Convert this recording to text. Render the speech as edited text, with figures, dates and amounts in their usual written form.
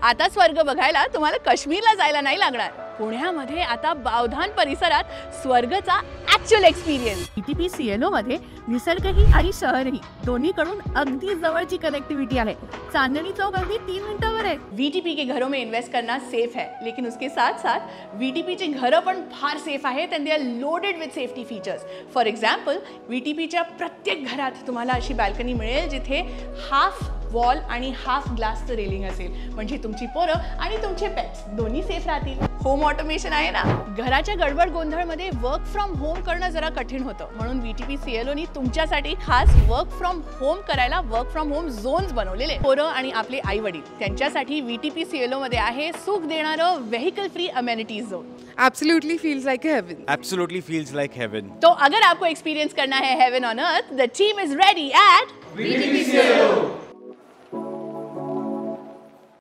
आता स्वर्ग बघायला तुम्हाला काश्मीरला जायला नाही लागणार. पुण्यामध्ये आता बावधान परिसरात स्वर्गचा ऍक्च्युअल एक्सपिरियन्स. VTP CLO मध्ये निसर्गही आणि शहरही दोन्हीकडून अगदी जवळची कनेक्टिविटी आहे. चांदणी चौक अगदी 3 मिनिटांवर आहे. VTP के घरों में इन्वेस्ट करना सेफ है, लेकिन उसके साथ साथ VTP चे घरं पण फार सेफ आहेत and they are loaded with safety features. For example, VTP च्या प्रत्येक घरात तुम्हाला अशी बाल्कनी मिळेल जिथे हाफ वॉल आणि हाफ ग्लासचं रेलिंग असेल, म्हणजे तुमची पोरं आणि तुमचे पेट्स दोन्ही सेफ राहतील. होम ऑटोमेशन आहे ना. घराच्या गडबड गोंधळमध्ये वर्क फ्रॉम होम करणं जरा कठीण होतं, म्हणून VTP CLOनी तुमच्यासाठी खास वर्क फ्रॉम होम करायला वर्क फ्रॉम होम झोन्स बनवलेले. पोरं आणि आपले आई वडील त्यांच्यासाठी VTP CLO मध्ये आहे सुख देणारं vehicle free amenities zone. Absolutely feels like heaven. Absolutely feels like heaven. तो अगर आपको एक्सपीरियंस करना है heaven on earth, the team is ready eight VTP CLO.